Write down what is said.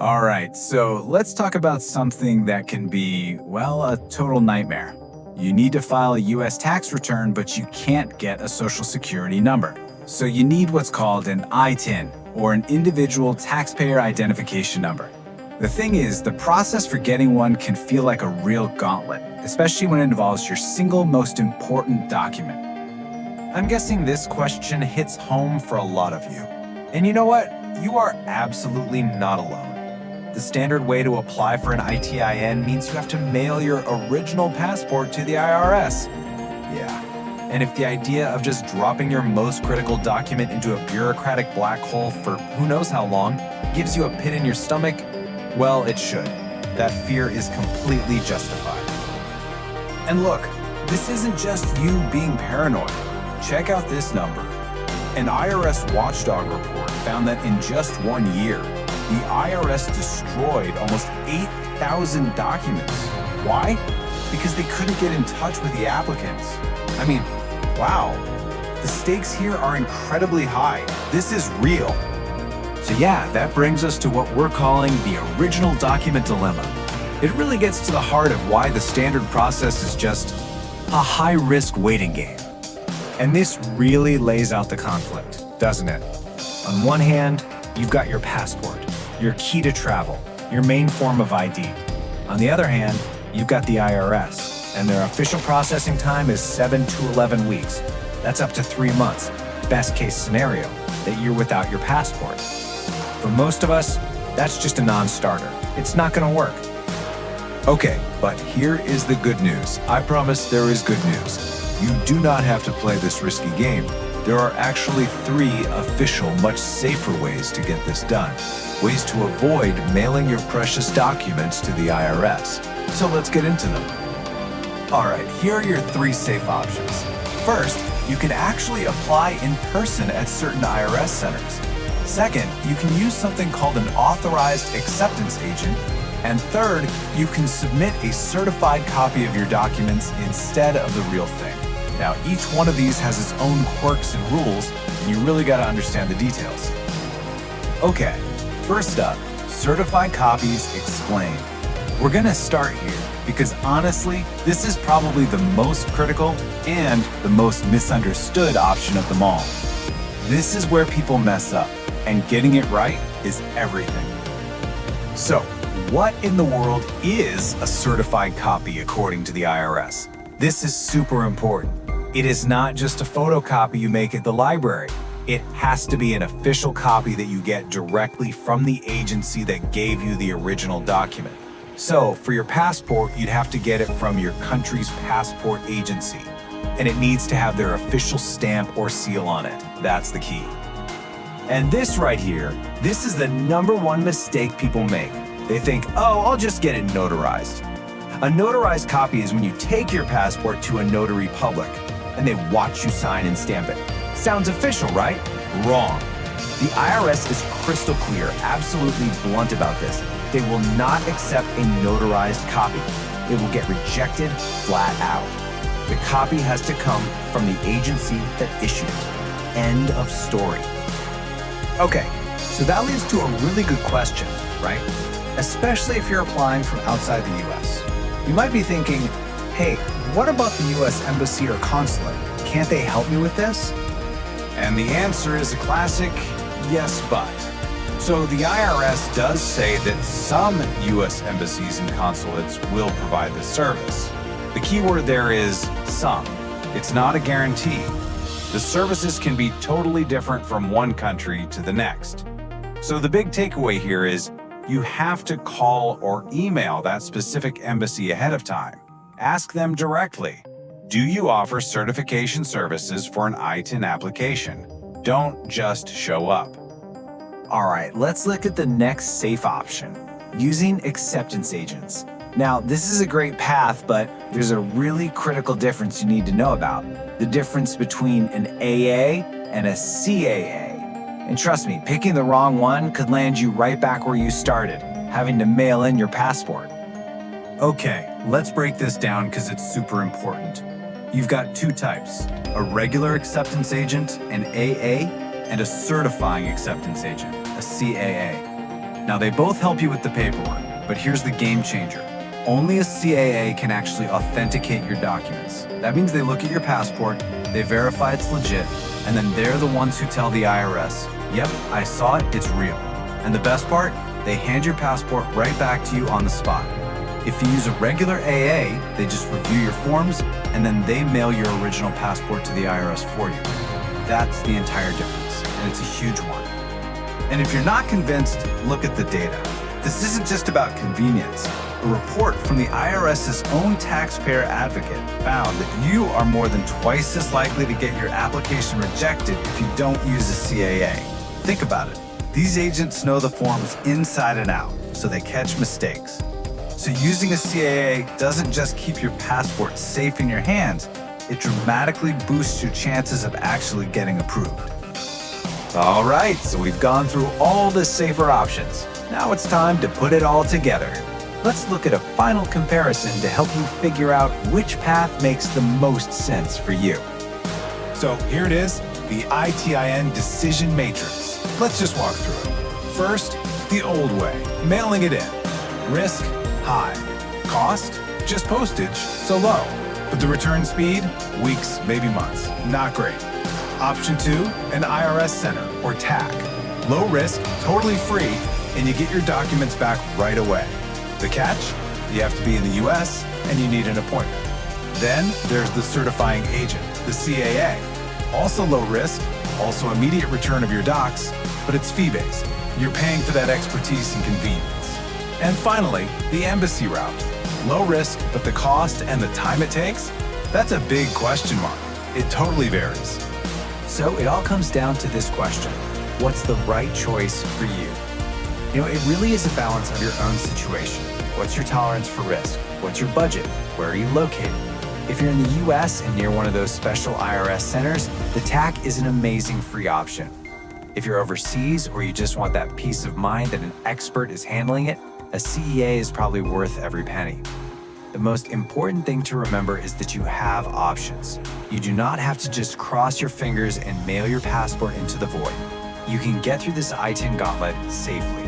All right, so let's talk about something that can be, well, a total nightmare. You need to file a US tax return, but you can't get a Social Security number. So you need what's called an ITIN, or an Individual Taxpayer Identification Number. The thing is, the process for getting one can feel like a real gauntlet, especially when it involves your single most important document. I'm guessing this question hits home for a lot of you. And you know what? You are absolutely not alone. The standard way to apply for an ITIN means you have to mail your original passport to the IRS. Yeah. And if the idea of just dropping your most critical document into a bureaucratic black hole for who knows how long gives you a pit in your stomach, well, it should. That fear is completely justified. And look, this isn't just you being paranoid. Check out this number. An IRS watchdog report found that in just 1 year, the IRS destroyed almost 8,000 documents. Why? Because they couldn't get in touch with the applicants. I mean, wow. The stakes here are incredibly high. This is real. So yeah, that brings us to what we're calling the original document dilemma. It really gets to the heart of why the standard process is just a high-risk waiting game. And this really lays out the conflict, doesn't it? On one hand, you've got your passport, your key to travel, your main form of ID. On the other hand, you've got the IRS, and their official processing time is 7 to 11 weeks. That's up to 3 months, best case scenario, that you're without your passport. For most of us, that's just a non-starter. It's not gonna work. Okay, but here is the good news. I promise there is good news. You do not have to play this risky game. There are actually 3 official, much safer ways to get this done. Ways to avoid mailing your precious documents to the IRS. So let's get into them. All right, here are your 3 safe options. First, you can actually apply in person at certain IRS centers. Second, you can use something called an authorized acceptance agent. And third, you can submit a certified copy of your documents instead of the real thing. Now, each one of these has its own quirks and rules, and you really got to understand the details. Okay, first up, certified copies explained. We're going to start here because honestly, this is probably the most critical and the most misunderstood option of them all. This is where people mess up, and getting it right is everything. So, what in the world is a certified copy according to the IRS? This is super important. It is not just a photocopy you make at the library. It has to be an official copy that you get directly from the agency that gave you the original document. So, for your passport, you'd have to get it from your country's passport agency. And it needs to have their official stamp or seal on it. That's the key. And this right here, this is the #1 mistake people make. They think, oh, I'll just get it notarized. A notarized copy is when you take your passport to a notary public and they watch you sign and stamp it. Sounds official, right? Wrong. The IRS is crystal clear, absolutely blunt about this. They will not accept a notarized copy. It will get rejected flat out. The copy has to come from the agency that issued it. End of story. Okay, so that leads to a really good question, right? Especially if you're applying from outside the US. You might be thinking, hey, what about the US Embassy or Consulate? Can't they help me with this? And the answer is a classic yes, but. So the IRS does say that some US embassies and consulates will provide this service. The key word there is some. It's not a guarantee. The services can be totally different from one country to the next. So the big takeaway here is you have to call or email that specific embassy ahead of time. Ask them directly. Do you offer certification services for an ITIN application? Don't just show up. All right, let's look at the next safe option, using acceptance agents. Now, this is a great path, but there's a really critical difference you need to know about. The difference between an AA and a CAA. And trust me, picking the wrong one could land you right back where you started, having to mail in your passport. Okay, let's break this down because it's super important. You've got 2 types, a regular acceptance agent, an AA, and a certifying acceptance agent, a CAA. Now, they both help you with the paperwork, but here's the game changer. Only a CAA can actually authenticate your documents. That means they look at your passport, they verify it's legit, and then they're the ones who tell the IRS, yep, I saw it, it's real. And the best part? They hand your passport right back to you on the spot. If you use a regular AA, they just review your forms, and then they mail your original passport to the IRS for you. That's the entire difference, and it's a huge one. And if you're not convinced, look at the data. This isn't just about convenience. A report from the IRS's own taxpayer advocate found that you are more than twice as likely to get your application rejected if you don't use a CAA. Think about it. These agents know the forms inside and out, so they catch mistakes. So using a CAA doesn't just keep your passport safe in your hands, it dramatically boosts your chances of actually getting approved. All right, so we've gone through all the safer options. Now it's time to put it all together. Let's look at a final comparison to help you figure out which path makes the most sense for you. So here it is, the ITIN decision matrix. Let's just walk through it. First, the old way, mailing it in. Risk, high. Cost, just postage, so low. But the return speed, weeks, maybe months. Not great. Option 2, an IRS center, or TAC. Low risk, totally free, and you get your documents back right away. The catch? You have to be in the US, and you need an appointment. Then there's the certifying agent, the CAA. Also low risk, also immediate return of your docs, but it's fee-based. You're paying for that expertise and convenience. And finally, the embassy route. Low risk, but the cost and the time it takes? That's a big question mark. It totally varies. So it all comes down to this question. What's the right choice for you? You know, it really is a balance of your own situation. What's your tolerance for risk? What's your budget? Where are you located? If you're in the US and near one of those special IRS centers, the TAC is an amazing free option. If you're overseas or you just want that peace of mind that an expert is handling it, a CEA is probably worth every penny. The most important thing to remember is that you have options. You do not have to just cross your fingers and mail your passport into the void. You can get through this ITIN gauntlet safely.